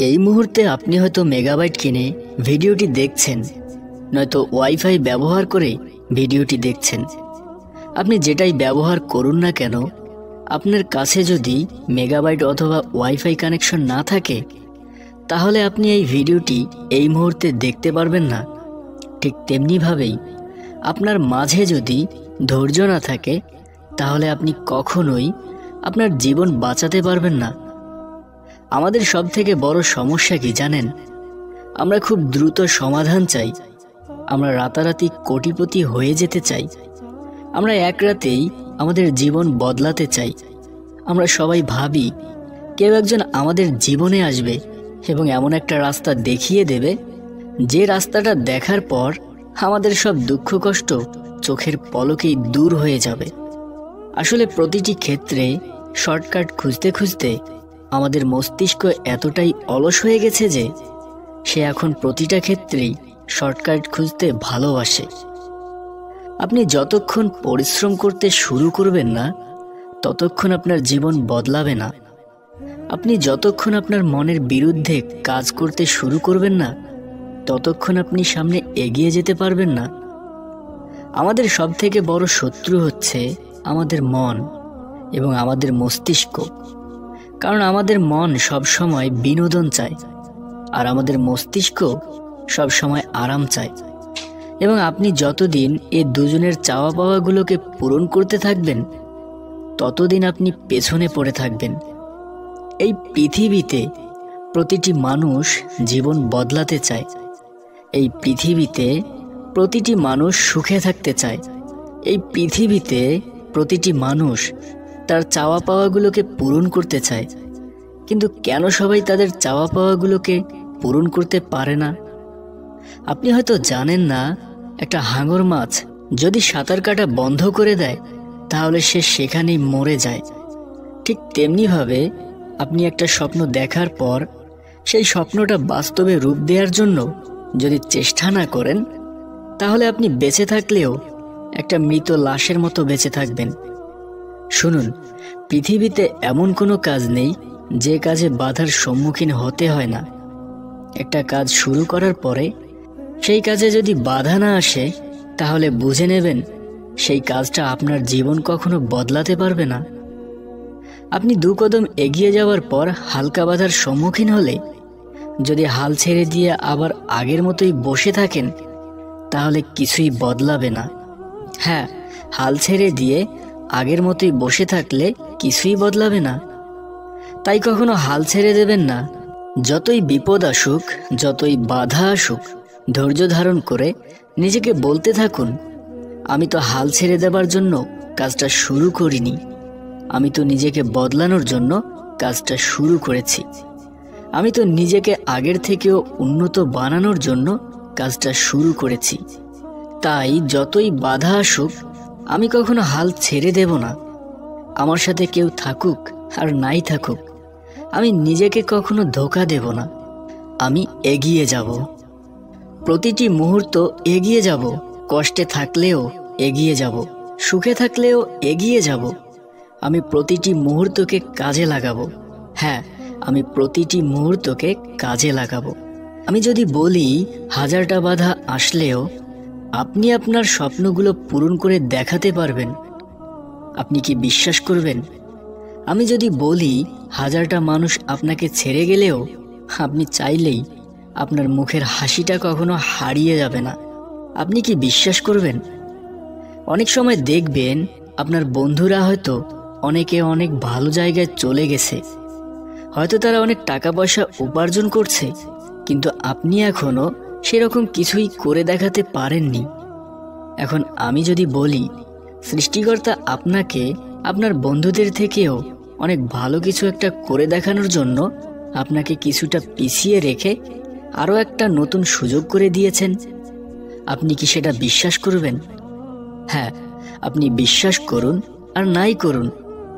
এই মুহূর্তে আপনি হয়তো মেগাবাইট কিনে ভিডিওটি দেখছেন, নয়তো ওয়াইফাই ব্যবহার করে ভিডিওটি দেখছেন। আপনি যেটাই ব্যবহার করুন না কেন, আপনার কাছে যদি মেগাবাইট অথবা ওয়াইফাই কানেকশন না থাকে, তাহলে আপনি এই ভিডিওটি এই মুহূর্তে দেখতে পারবেন না। ঠিক তেমনিভাবেই আপনার মাঝে যদি ধৈর্য না থাকে, তাহলে আপনি কখনোই আপনার জীবন বাঁচাতে পারবেন না। আমাদের সবথেকে বড় সমস্যা কি জানেন? আমরা খুব দ্রুত সমাধান চাই। আমরা রাতারাতি কোটিপতি হয়ে যেতে চাই। আমরা এক রাতেই আমাদের জীবন বদলাতে চাই। আমরা সবাই ভাবি কেউ একজন আমাদের জীবনে আসবে এবং এমন একটা রাস্তা দেখিয়ে দেবে, যে রাস্তাটা দেখার পর আমাদের সব দুঃখ কষ্ট চোখের পলকেই দূর হয়ে যাবে। আসলে প্রতিটি ক্ষেত্রে শর্টকাট খুঁজতে খুঁজতে আমাদের মস্তিষ্ক এতটাই অলস হয়ে গেছে যে সে এখন প্রতিটা ক্ষেত্রেই শর্টকাট খুঁজতে ভালোবাসে। আপনি যতক্ষণ পরিশ্রম করতে শুরু করবেন না, ততক্ষণ আপনার জীবন বদলাবে না। আপনি যতক্ষণ আপনার মনের বিরুদ্ধে কাজ করতে শুরু করবেন না, ততক্ষণ আপনি সামনে এগিয়ে যেতে পারবেন না। আমাদের সবথেকে বড় শত্রু হচ্ছে আমাদের মন এবং আমাদের মস্তিষ্ক। কারণ আমাদের মন সবসময় বিনোদন চায়, আর আমাদের মস্তিষ্ক সবসময় আরাম চায়। এবং আপনি যতদিন এই দুজনের চাওয়া পাওয়াগুলোকে পূরণ করতে থাকবেন, ততদিন আপনি পেছনে পড়ে থাকবেন। এই পৃথিবীতে প্রতিটি মানুষ জীবন বদলাতে চায়। এই পৃথিবীতে প্রতিটি মানুষ সুখে থাকতে চায়। এই পৃথিবীতে প্রতিটি মানুষ তার চাওয়া পাওয়াগুলোকে পূরণ করতে চায়। কিন্তু কেন সবাই তাদের চাওয়া পাওয়াগুলোকে পূরণ করতে পারে না? আপনি হয়তো জানেন না, একটা হাঙর মাছ যদি সাঁতার কাটা বন্ধ করে দেয়, তাহলে সে সেখানেই মরে যায়। ঠিক তেমনিভাবে আপনি একটা স্বপ্ন দেখার পর সেই স্বপ্নটা বাস্তবে রূপ দেওয়ার জন্য যদি চেষ্টা না করেন, তাহলে আপনি বেঁচে থাকলেও একটা মৃত লাশের মতো বেঁচে থাকবেন। শুনুন, পৃথিবীতে এমন কোনো কাজ নেই যে কাজে বাধার সম্মুখীন হতে হয় না। একটা কাজ শুরু করার পরে সেই কাজে যদি বাধা না আসে, তাহলে বুঝে নেবেন সেই কাজটা আপনার জীবন কখনো বদলাতে পারবে না। আপনি 2 কদম এগিয়ে যাওয়ার পর হালকা বাধার সম্মুখীন হলে যদি হাল ছেড়ে দিয়ে আবার আগের মতোই বসে থাকেন, তাহলে কিছুই বদলাবে না। হ্যাঁ, হাল ছেড়ে দিয়ে আগের মতোই বসে থাকলে কিছুই বদলাবে না। তাই কখনো হাল ছেড়ে দেবেন না। যতই বিপদ আসুক, যতই বাধা আসুক, ধৈর্য ধারণ করে নিজেকে বলতে থাকুন, আমি তো হাল ছেড়ে দেবার জন্য কাজটা শুরু করিনি, আমি তো নিজেকে বদলানোর জন্য কাজটা শুরু করেছি। আমি তো নিজেকে আগের থেকেও উন্নত বানানোর জন্য কাজটা শুরু করেছি। তাই যতই বাধা আসুক, আমি কখনো হাল ছেড়ে দেব না। আমার সাথে কেউ থাকুক আর নাই থাকুক, আমি নিজেকে কখনো ধোঁকা দেব না। আমি এগিয়ে যাব, প্রতিটি মুহূর্ত এগিয়ে যাব। কষ্টে থাকলেও এগিয়ে যাব, সুখে থাকলেও এগিয়ে যাব। আমি প্রতিটি মুহূর্তকে কাজে লাগাবো। হ্যাঁ, আমি প্রতিটি মুহূর্তকে কাজে লাগাবো। আমি যদি বলি 1000টা বাধা আসলেও আপনি আপনার স্বপ্নগুলো পূরণ করে দেখাতে পারবেন, আপনি কি বিশ্বাস করবেন? আমি যদি বলি 1000টা মানুষ আপনাকে ছেড়ে গেলেও আপনি চাইলেই আপনার মুখের হাসিটা কখনো হারিয়ে যাবে না, আপনি কি বিশ্বাস করবেন? অনেক সময় দেখবেন আপনার বন্ধুরা হয়তো অনেকে অনেক ভালো জায়গায় চলে গেছে, হয়তো তারা অনেক টাকা পয়সা উপার্জন করছে, কিন্তু আপনি এখনো সেরকম কিছুই করে দেখাতে পারেননি। এখন আমি যদি বলি সৃষ্টিকর্তা আপনাকে আপনার বন্ধুদের থেকেও অনেক ভালো কিছু একটা করে দেখানোর জন্য আপনাকে কিছুটা পিছিয়ে রেখে আরও একটা নতুন সুযোগ করে দিয়েছেন, আপনি কি সেটা বিশ্বাস করবেন? হ্যাঁ, আপনি বিশ্বাস করুন আর নাই করুন,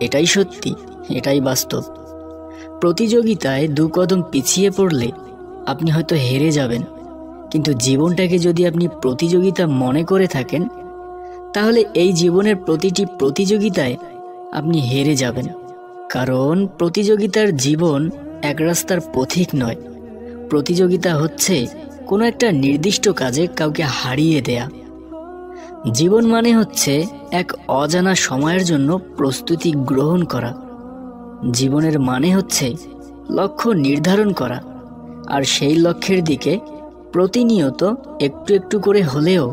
এটাই সত্যি, এটাই বাস্তব। প্রতিযোগিতায় 2 কদম পিছিয়ে পড়লে আপনি হয়তো হেরে যাবেন, কিন্তু জীবনটাকে যদি আপনি প্রতিযোগিতা মনে করে থাকেন, তাহলে এই জীবনের প্রতিটি প্রতিযোগিতায় আপনি হেরে যাবেন। কারণ প্রতিযোগিতার জীবন এক রাস্তার পথিক নয়, প্রতিযোগিতা হচ্ছে কোনো একটা নির্দিষ্ট কাজে কাউকে হারিয়ে দেয়া। জীবন মানে হচ্ছে এক অজানা সময়ের জন্য প্রস্তুতি গ্রহণ করা। জীবনের মানে হচ্ছে লক্ষ্য নির্ধারণ করা আর সেই লক্ষ্যের দিকে প্রতিনিয়ত একটু একটু করে হলেও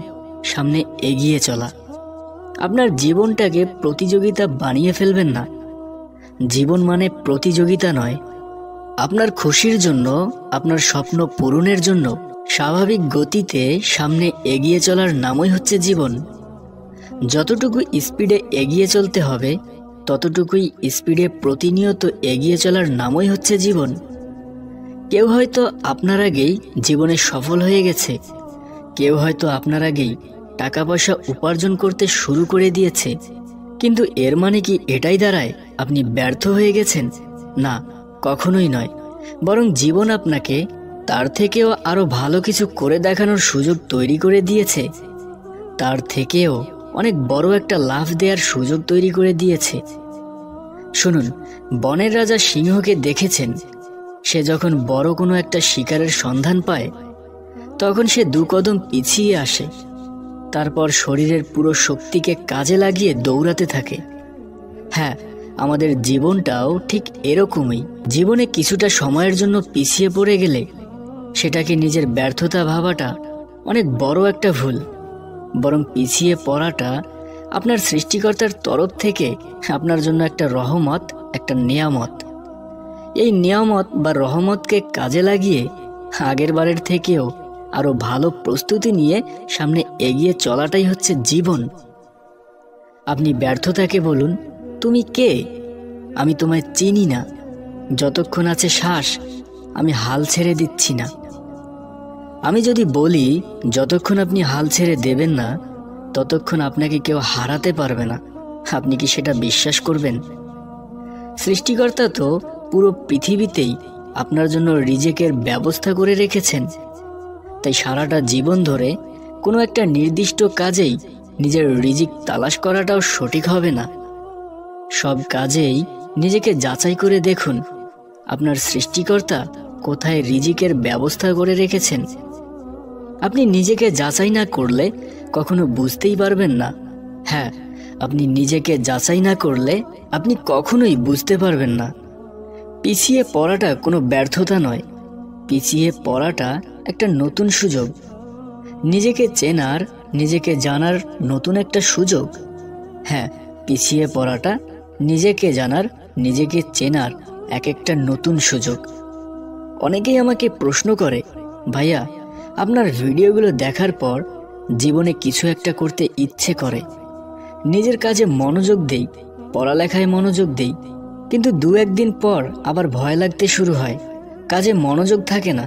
সামনে এগিয়ে চলা। আপনার জীবনটাকে প্রতিযোগিতা বানিয়ে ফেলবেন না। জীবন মানে প্রতিযোগিতা নয়। আপনার খুশির জন্য, আপনার স্বপ্ন পূরণের জন্য স্বাভাবিক গতিতে সামনে এগিয়ে চলার নামই হচ্ছে জীবন। যতটুকু স্পিডে এগিয়ে চলতে হবে ততটুকুই স্পিডে প্রতিনিয়ত এগিয়ে চলার নামই হচ্ছে জীবন। কেউ হয়তো আপনার আগেই জীবনে সফল হয়ে গেছে, কেউ হয়তো আপনার আগেই টাকা পয়সা উপার্জন করতে শুরু করে দিয়েছে, কিন্তু এর মানে কি এটাই দাঁড়ায় আপনি ব্যর্থ হয়ে গেছেন? না, কখনোই নয়। বরং জীবন আপনাকে তার থেকেও আরো ভালো কিছু করে দেখানোর সুযোগ তৈরি করে দিয়েছে। তার থেকেও অনেক বড় একটা লাভ দেওয়ার সুযোগ তৈরি করে দিয়েছে। শুনুন, বনের রাজা সিংহকে দেখেছেন, সে যখন বড় কোনো একটা শিকারের সন্ধান পায় তখন সে 2 কদম পিছিয়ে আসে, তারপর শরীরের পুরো শক্তিকে কাজে লাগিয়ে দৌড়াতে থাকে। হ্যাঁ, আমাদের জীবনটাও ঠিক এরকমই। জীবনে কিছুটা সময়ের জন্য পিছিয়ে পড়ে গেলে সেটাকে নিজের ব্যর্থতা ভাবাটা অনেক বড় একটা ভুল। বরং পিছিয়ে পড়াটা আপনার সৃষ্টিকর্তার তরফ থেকে আপনার জন্য একটা রহমত, একটা নিয়ামত। এই নিয়ামত বা রহমতকে কাজে লাগিয়ে আগের বারের থেকেও আরো ভালো প্রস্তুতি নিয়ে সামনে এগিয়ে চলাটাই হচ্ছে জীবন। আপনি ব্যর্থতাকে বলুন, তুমি কে? আমি তোমায় চিনি না। যতক্ষণ আছে শ্বাস আমি হাল ছেড়ে দিচ্ছি না। আমি যদি বলি যতক্ষণ আপনি হাল ছেড়ে দেবেন না ততক্ষণ আপনাকে কেউ হারাতে পারবে না, আপনি কি সেটা বিশ্বাস করবেন? সৃষ্টিকর্তা তো পুরো পৃথিবীতেই আপনার জন্য রিজিকের ব্যবস্থা করে রেখেছেন। তাই সারাটা জীবন ধরে কোনো একটা নির্দিষ্ট কাজেই নিজের রিজিক তালাশ করাটাও সঠিক হবে না। সব কাজেই নিজেকে যাচাই করে দেখুন আপনার সৃষ্টিকর্তা কোথায় রিজিকের ব্যবস্থা করে রেখেছেন। আপনি নিজেকে যাচাই না করলে কখনো বুঝতেই পারবেন না। হ্যাঁ, আপনি নিজেকে যাচাই না করলে আপনি কখনোই বুঝতে পারবেন না। পিছিয়ে পড়াটা কোনো ব্যর্থতা নয়, পিছিয়ে পড়াটা একটা নতুন সুযোগ। নিজেকে চেনার, নিজেকে জানার নতুন একটা সুযোগ। হ্যাঁ, পিছিয়ে পড়াটা নিজেকে জানার, নিজেকে চেনার এক একটা নতুন সুযোগ। অনেকেই আমাকে প্রশ্ন করে, ভাইয়া আপনার ভিডিওগুলো দেখার পর জীবনে কিছু একটা করতে ইচ্ছে করে, নিজের কাজে মনোযোগ দেই, পড়ালেখায় মনোযোগ দেই, কিন্তু 2-1 দিন পর আবার ভয় লাগতে শুরু হয়, কাজে মনোযোগ থাকে না।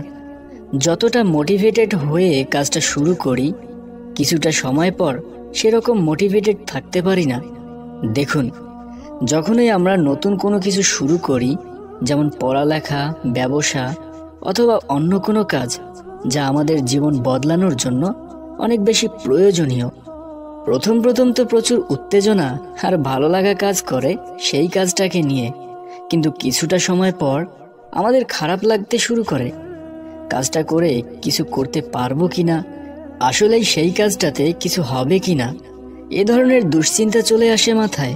যতটা মোটিভেটেড হয়ে কাজটা শুরু করি কিছুটা সময় পর সেরকম মোটিভেটেড থাকতে পারি না। দেখুন, যখনই আমরা নতুন কোনো কিছু শুরু করি, যেমন পড়ালেখা, ব্যবসা অথবা অন্য কোনো কাজ যা আমাদের জীবন বদলানোর জন্য অনেক বেশি প্রয়োজনীয়, প্রথম তো প্রচুর উত্তেজনা আর ভালো লাগা কাজ করে সেই কাজটাকে নিয়ে, কিন্তু কিছুটা সময় পর আমাদের খারাপ লাগতে শুরু করে। কাজটা করে কিছু করতে পারবো কিনা, আসলেই সেই কাজটাতে কিছু হবে কিনা, এ ধরনের দুশ্চিন্তা চলে আসে মাথায়।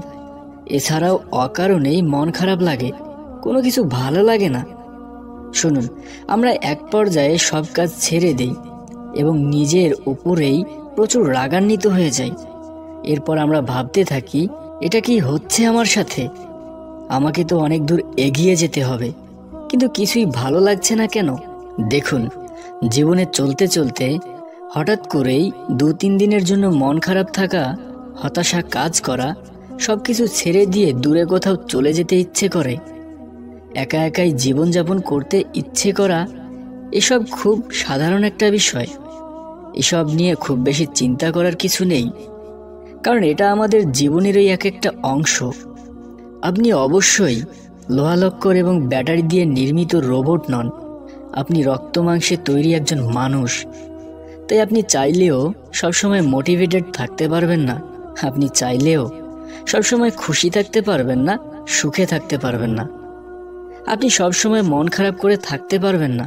এছাড়াও অকারণেই মন খারাপ লাগে, কোনো কিছু ভালো লাগে না। শুনুন, আমরা এক পর্যায়ে সব কাজ ছেড়ে দেই এবং নিজের উপরেই প্রচুর রাগান্বিত হয়ে যাই। এরপর আমরা ভাবতে থাকি, এটা কি হচ্ছে আমার সাথে? আমাকে তো অনেক দূর এগিয়ে যেতে হবে, কিন্তু কিছুই ভালো লাগছে না কেন? দেখুন, জীবনে চলতে চলতে হঠাৎ করেই 2-3 দিনের জন্য মন খারাপ থাকা, হতাশা কাজ করা, সবকিছু ছেড়ে দিয়ে দূরে কোথাও চলে যেতে ইচ্ছে করে, একা একাই জীবনযাপন করতে ইচ্ছে করা, এসব খুব সাধারণ একটা বিষয়। এসব নিয়ে খুব বেশি চিন্তা করার কিছু নেই, কারণ এটা আমাদের জীবনেরই এক একটা অংশ। আপনি অবশ্যই লোহালক্কর এবং ব্যাটারি দিয়ে নির্মিত রোবট নন, আপনি রক্ত মাংসে তৈরি একজন মানুষ। তাই আপনি চাইলেও সবসময় মোটিভেটেড থাকতে পারবেন না, আপনি চাইলেও সবসময় খুশি থাকতে পারবেন না, সুখে থাকতে পারবেন না, আপনি সবসময় মন খারাপ করে থাকতে পারবেন না।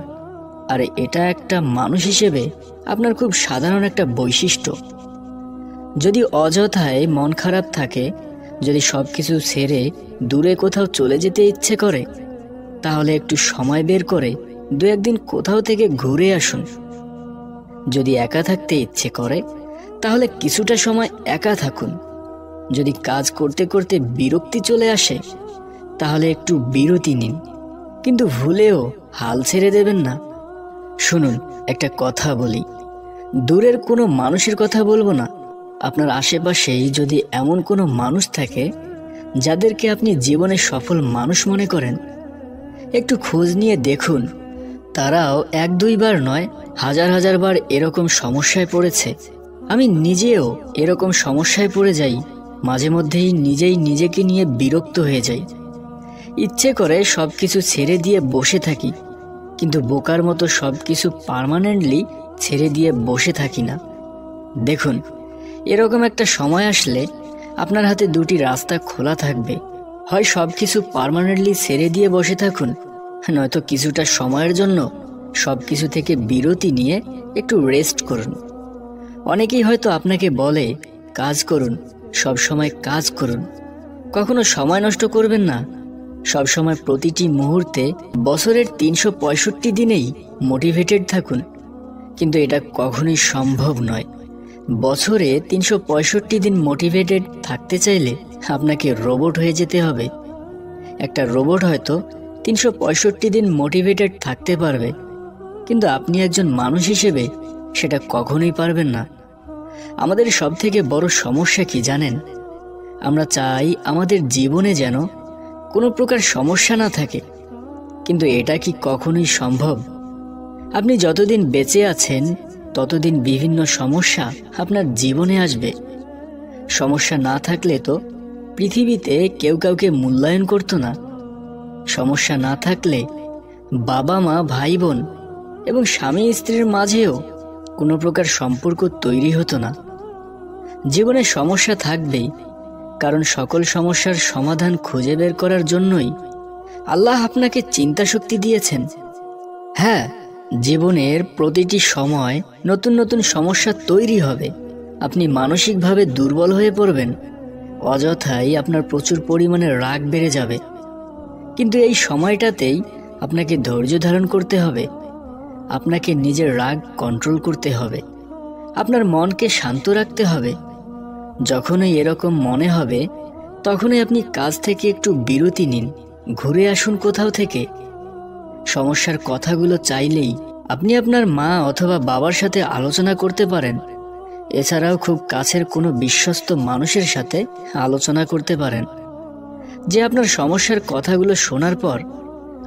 আর এটা একটা মানুষ হিসেবে আপনার খুব সাধারণ একটা বৈশিষ্ট্য। যদি অযথায় মন খারাপ থাকে, যদি সব কিছু ছেড়ে দূরে কোথাও চলে যেতে ইচ্ছে করে, তাহলে একটু সময় বের করে 2-1 দিন কোথাও থেকে ঘুরে আসুন। যদি একা থাকতে ইচ্ছে করে, তাহলে কিছুটা সময় একা থাকুন। যদি কাজ করতে করতে বিরক্তি চলে আসে, তাহলে একটু বিরতি নিন, কিন্তু ভুলেও হাল ছেড়ে দেবেন না। শুনুন, একটা কথা বলি, দূরের কোনো মানুষের কথা বলবো না। আপনার আশেপাশেই যদি এমন কোনো মানুষ থাকে যাদেরকে আপনি জীবনে সফল মানুষ মনে করেন, একটু খোঁজ নিয়ে দেখুন তারাও 1-2 বার নয়, হাজার হাজার বার এরকম সমস্যায় পড়েছে। আমি নিজেও এরকম সমস্যায় পড়ে যাই, মাঝে মধ্যেই নিজেই নিজেকে নিয়ে বিরক্ত হয়ে যাই। ইচ্ছে করে সব কিছু ছেড়ে দিয়ে বসে থাকি, কিন্তু বোকার মতো সব কিছু পার্মানেন্টলি ছেড়ে দিয়ে বসে থাকি না। দেখুন, এরকম একটা সময় আসলে আপনার হাতে 2টি রাস্তা খোলা থাকবে। হয় সব কিছু পার্মানেন্টলি ছেড়ে দিয়ে বসে থাকুন, নয়তো কিছুটা সময়ের জন্য সব কিছু থেকে বিরতি নিয়ে একটু রেস্ট করুন। অনেকেই হয়তো আপনাকে বলে, কাজ করুন, সব সময় কাজ করুন, কখনো সময় নষ্ট করবেন না, সব সময় প্রতিটি মুহূর্তে বছরের 365 দিনেই মোটিভেটেড থাকুন। কিন্তু এটা কখনোই সম্ভব নয়। বছরে 365 দিন মোটিভেটেড থাকতে চাইলে আপনাকে রোবট হয়ে যেতে হবে। একটা রোবট হয়তো 365 দিন মোটিভেটেড থাকতে পারবে, কিন্তু আপনি একজন মানুষ হিসেবে সেটা কখনোই পারবেন না। আমাদের সবথেকে বড় সমস্যা কি জানেন? আমরা চাই আমাদের জীবনে যেন কোনো প্রকার সমস্যা না থাকে, কিন্তু এটা কি কখনোই সম্ভব? আপনি যতদিন বেঁচে আছেন ততদিন বিভিন্ন সমস্যা আপনার জীবনে আসবে। সমস্যা না থাকলে তো পৃথিবীতে কেউ কাউকে মূল্যায়ন করতো না। সমস্যা না থাকলে বাবা মা, ভাই বোন এবং স্বামী স্ত্রীর মাঝেও কোনো প্রকার সম্পর্ক তৈরি হতো না। জীবনে সমস্যা থাকবেই, কারণ সকল সমস্যার সমাধান খুঁজে বের করার জন্যই আল্লাহ আপনাকে চিন্তা শক্তি দিয়েছেন। হ্যাঁ, জীবনের প্রতিটি সময় নতুন নতুন সমস্যা তৈরি হবে। আপনি মানসিকভাবে দুর্বল হয়ে পড়বেন, অযথাই আপনার প্রচুর পরিমাণে রাগ বেড়ে যাবে। কিন্তু এই সময়টাতেই আপনাকে ধৈর্য ধারণ করতে হবে, আপনাকে নিজের রাগ কন্ট্রোল করতে হবে, আপনার মনকে শান্ত রাখতে হবে। যখনই এরকম মনে হবে, তখনই আপনি কাজ থেকে একটু বিরতি নিন, ঘুরে আসুন কোথাও থেকে। সমস্যার কথাগুলো চাইলেই আপনি আপনার মা অথবা বাবার সাথে আলোচনা করতে পারেন। এছাড়াও খুব কাছের কোনো বিশ্বস্ত মানুষের সাথে আলোচনা করতে পারেন, যে আপনার সমস্যার কথাগুলো শোনার পর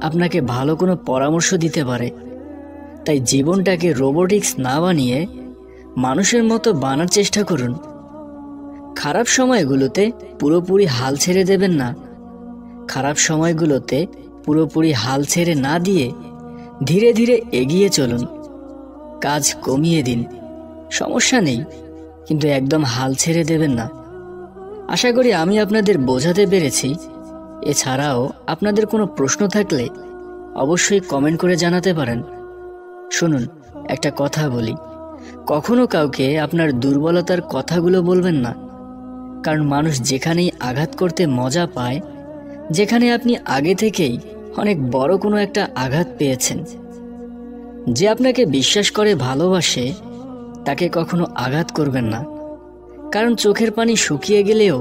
আপনাকে ভালো কোনো পরামর্শ দিতে পারে। তাই জীবনটাকে রোবোটিক্স না বানিয়ে মানুষের মতো বানার চেষ্টা করুন। খারাপ সময়গুলোতে পুরোপুরি হাল ছেড়ে দেবেন না। খারাপ সময়গুলোতে পুরোপুরি হাল ছেড়ে না দিয়ে ধীরে ধীরে এগিয়ে চলুন। কাজ কমিয়ে দিন, সমস্যা নেই, কিন্তু একদম হাল ছেড়ে দেবেন না। আশা করি আমি আপনাদের বোঝাতে পেরেছি। এছাড়াও আপনাদের কোনো প্রশ্ন থাকলে অবশ্যই কমেন্ট করে জানাতে পারেন। শুনুন, একটা কথা বলি, কখনো কাউকে আপনার দুর্বলতার কথাগুলো বলবেন না, কারণ মানুষ যেখানেই আঘাত করতে মজা পায়, যেখানে আপনি আগে থেকেই অনেক বড় কোনো একটা আঘাত পেয়েছেন, যে আপনাকে বিশ্বাস করে ভালোবাসে, তাকে কখনো আঘাত করবেন না। কারণ চোখের পানি শুকিয়ে গেলেও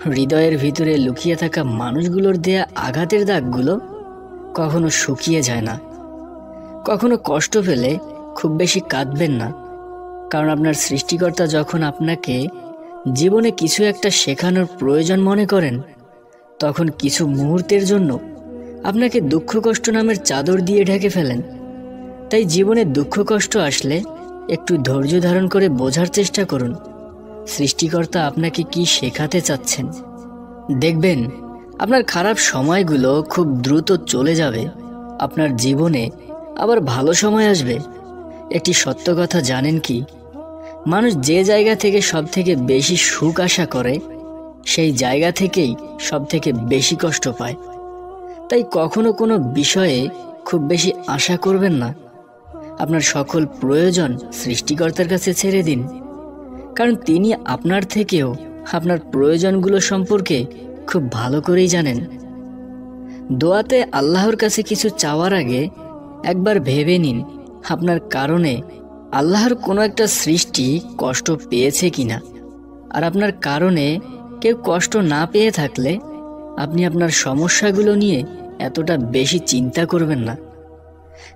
হৃদয়ের ভিতরে লুকিয়ে থাকা মানুষগুলোর দেয়া আঘাতের দাগগুলো কখনো শুকিয়ে যায় না। কখনো কষ্ট পেলে খুব বেশি কাঁদবেন না, কারণ আপনার সৃষ্টিকর্তা যখন আপনাকে জীবনে কিছু একটা শেখানোর প্রয়োজন মনে করেন, তখন কিছু মুহূর্তের জন্য আপনাকে দুঃখ কষ্ট নামের চাদর দিয়ে ঢেকে ফেলেন। তাই জীবনে দুঃখ কষ্ট আসলে একটু ধৈর্য ধারণ করে বোঝার চেষ্টা করুন সৃষ্টিকর্তা আপনাকে কি শেখাতে চাচ্ছেন। দেখবেন আপনার খারাপ সময়গুলো খুব দ্রুত চলে যাবে, আপনার জীবনে আবার ভালো সময় আসবে। একটি সত্য কথা জানেন কি? মানুষ যে জায়গা থেকে সব থেকে বেশি সুখ আশা করে, সেই জায়গা থেকেই সব থেকে বেশি কষ্ট পায়। তাই কখনো কোনো বিষয়ে খুব বেশি আশা করবেন না। আপনার সকল প্রয়োজন সৃষ্টিকর্তার কাছে ছেড়ে দিন, কারণ তিনি আপনার থেকেও আপনার প্রয়োজনগুলো সম্পর্কে খুব ভালো করেই জানেন। দোয়াতে আল্লাহর কাছে কিছু চাওয়ার আগে একবার ভেবে নিন আপনার কারণে আল্লাহর কোনো একটা সৃষ্টি কষ্ট পেয়েছে কিনা। আর আপনার কারণে কেউ কষ্ট না পেয়ে থাকলে আপনি আপনার সমস্যাগুলো নিয়ে এতটা বেশি চিন্তা করবেন না,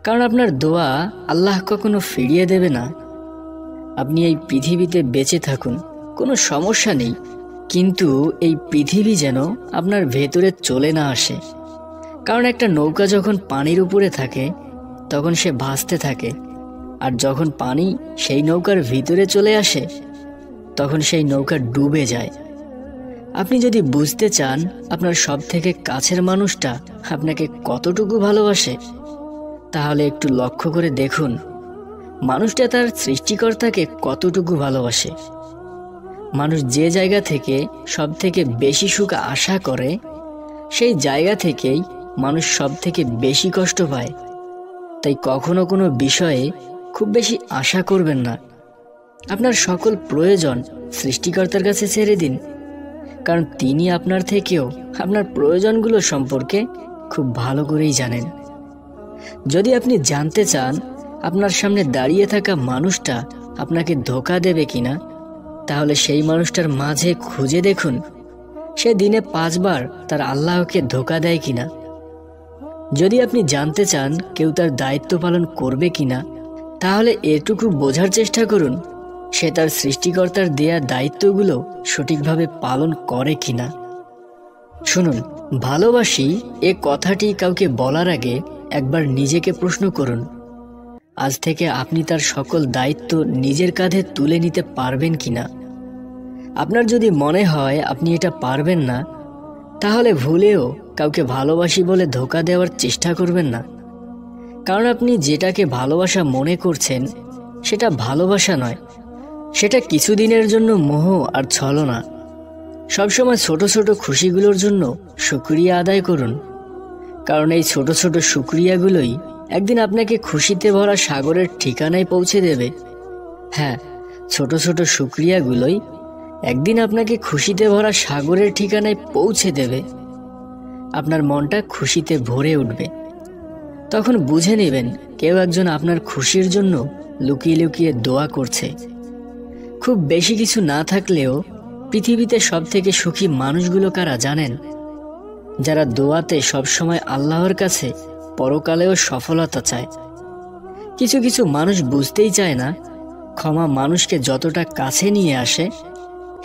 কারণ আপনার দোয়া আল্লাহ কখনো ফিরিয়ে দেবে না। আপনি এই পৃথিবীতে বেঁচে থাকুন, কোনো সমস্যা নেই, কিন্তু এই পৃথিবী যেন আপনার ভেতরে চলে না আসে। কারণ একটা নৌকা যখন পানির উপরে থাকে তখন সে ভাসতে থাকে, আর যখন পানি সেই নৌকার ভিতরে চলে আসে তখন সেই নৌকা ডুবে যায়। আপনি যদি বুঝতে চান আপনার সব থেকে কাছের মানুষটা আপনাকে কতটুকু ভালোবাসে, তাহলে একটু লক্ষ্য করে দেখুন মানুষটা তার সৃষ্টিকর্তাকে কতটুকু ভালোবাসে। মানুষ যে জায়গা থেকে সব থেকে বেশি সুখ আশা করে সেই জায়গা থেকেই মানুষ সব থেকে বেশি কষ্ট পায়। তাই কখনো কোনো বিষয়ে খুব বেশি আশা করবেন না। আপনার সকল প্রয়োজন সৃষ্টিকর্তার কাছে ছেড়ে দিন, কারণ তিনি আপনার থেকেও আপনার প্রয়োজনগুলো সম্পর্কে খুব ভালো করেই জানেন। যদি আপনি জানতে চান আপনার সামনে দাঁড়িয়ে থাকা মানুষটা আপনাকে ধোঁকা দেবে কিনা, তাহলে সেই মানুষটার মাঝে খুঁজে দেখুন সে দিনে 5 বার তার আল্লাহকে ধোঁকা দেয় কিনা। যদি আপনি জানতে চান কেউ তার দায়িত্ব পালন করবে কিনা, তাহলে এটুকু বোঝার চেষ্টা করুন সে তার সৃষ্টিকর্তার দেয়া দায়িত্বগুলো সঠিকভাবে পালন করে কিনা। শুনুন, ভালোবাসি এ কথাটি কাউকে বলার আগে একবার নিজেকে প্রশ্ন করুন, আজ থেকে আপনি তার সকল দায়িত্ব নিজের কাঁধে তুলে নিতে পারবেন কিনা। আপনার যদি মনে হয় আপনি এটা পারবেন না, তাহলে ভুলেও কাউকে ভালোবাসি বলে ধোঁকা দেওয়ার চেষ্টা করবেন না। কারণ আপনি যেটাকে ভালোবাসা মনে করছেন সেটা ভালোবাসা নয়, সেটা কিছুদিনের জন্য মোহ আর ছলনা। সবসময় ছোট ছোট খুশিগুলোর জন্য শুকরিয়া আদায় করুন, কারণ এই ছোট ছোট শুকরিয়াগুলোই একদিন আপনাকে খুশিতে ভরা সাগরের ঠিকানায় পৌঁছে দেবে। হ্যাঁ, ছোট ছোট শুকরিয়াগুলোই একদিন আপনাকে খুশিতে ভরা সাগরের ঠিকানায় পৌঁছে দেবে। আপনার মনটা খুশিতে ভরে উঠবে। তখন বুঝে নেবেন কেউ একজন আপনার খুশির জন্য লুকিয়ে লুকিয়ে দোয়া করছে। খুব বেশি কিছু না থাকলেও পৃথিবীতে সব থেকে সুখী মানুষগুলো কারা জানেন? যারা দোয়াতে সবসময় আল্লাহর কাছে পরকালেও সফলতা চায়। কিছু কিছু মানুষ বুঝতেই চায় না ক্ষমা মানুষকে যতটা কাছে নিয়ে আসে,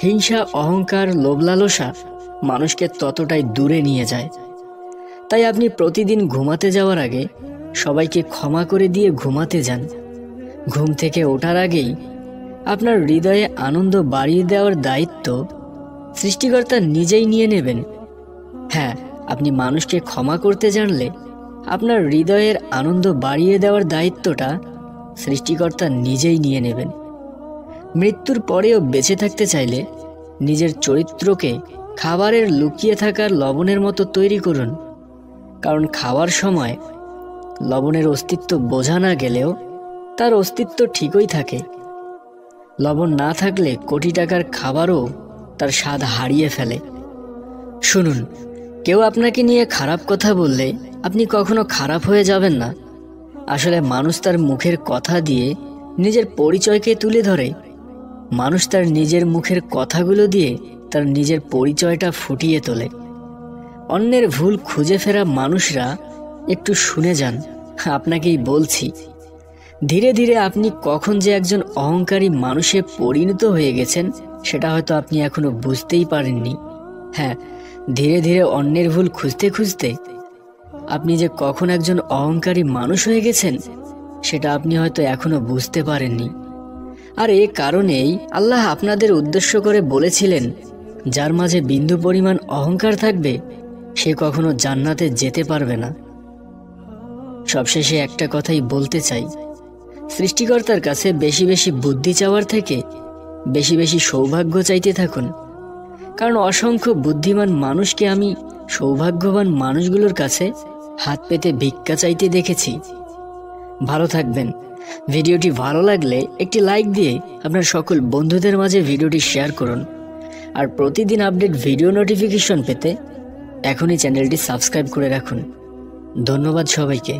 হিংসা, অহংকার, লোভ লালসা মানুষকে ততটাই দূরে নিয়ে যায়। তাই আপনি প্রতিদিন ঘুমাতে যাওয়ার আগে সবাইকে ক্ষমা করে দিয়ে ঘুমাতে যান। ঘুম থেকে ওঠার আগেই আপনার হৃদয়ে আনন্দ বাড়িয়ে দেওয়ার দায়িত্ব সৃষ্টিকর্তা নিজেই নিয়ে নেবেন। হ্যাঁ, আপনি মানুষকে ক্ষমা করতে জানলে আপনার হৃদয়ের আনন্দ বাড়িয়ে দেওয়ার দায়িত্বটা সৃষ্টিকর্তা নিজেই নিয়ে নেবেন। মৃত্যুর পরেও বেঁচে থাকতে চাইলে নিজের চরিত্রকে খাবারের লুকিয়ে থাকার লবণের মতো তৈরি করুন, কারণ খাওয়ার সময় লবণের অস্তিত্ব বোঝা না গেলেও তার অস্তিত্ব ঠিকই থাকে। লবণ না থাকলে কোটি টাকার খাবারও তার স্বাদ হারিয়ে ফেলে। শুনুন, কেউ আপনাকে নিয়ে খারাপ কথা বললে আপনি কখনো খারাপ হয়ে যাবেন না। আসলে মানুষ তার মুখের কথা দিয়ে নিজের পরিচয়কে তুলে ধরে। মানুষ তার নিজের মুখের কথাগুলো দিয়ে তার নিজের পরিচয়টা ফুটিয়ে তোলে। অন্যের ভুল খুঁজে ফেরা মানুষরা একটু শুনে যান, আপনাকেই বলছি। ধীরে ধীরে আপনি কখন যে একজন অহংকারী মানুষে পরিণত হয়ে গেছেন সেটা হয়তো আপনি এখনো বুঝতেই পারেননি। হ্যাঁ, ধীরে ধীরে অন্যের ভুল খুঁজতে খুঁজতে আপনি যে কখন একজন অহংকারী মানুষ হয়ে গেছেন সেটা আপনি হয়তো এখনো বুঝতে পারেননি। আর এ কারণেই আল্লাহ আপনাদের উদ্দেশ্য করে বলেছিলেন, যার মাঝে বিন্দু পরিমাণ অহংকার থাকবে সে কখনো জান্নাতে যেতে পারবে না। সবশেষে একটা কথাই বলতে চাই, সৃষ্টিকর্তার কাছে বেশি বেশি বুদ্ধি চাওয়ার থেকে বেশি বেশি সৌভাগ্য চাইতে থাকুন। কারণ অসংখ্য বুদ্ধিমান মানুষকে আমি সৌভাগ্যবান মানুষগুলোর কাছে হাত পেতে ভিক্ষা চাইতে দেখেছি। ভালো থাকবেন। ভিডিওটি ভালো লাগলে একটি লাইক দিয়ে আপনার সকল বন্ধুদের মাঝে ভিডিওটি শেয়ার করুন। আর প্রতিদিন আপডেট ভিডিও নোটিফিকেশন পেতে এখনই চ্যানেলটি সাবস্ক্রাইব করে রাখুন। ধন্যবাদ সবাইকে।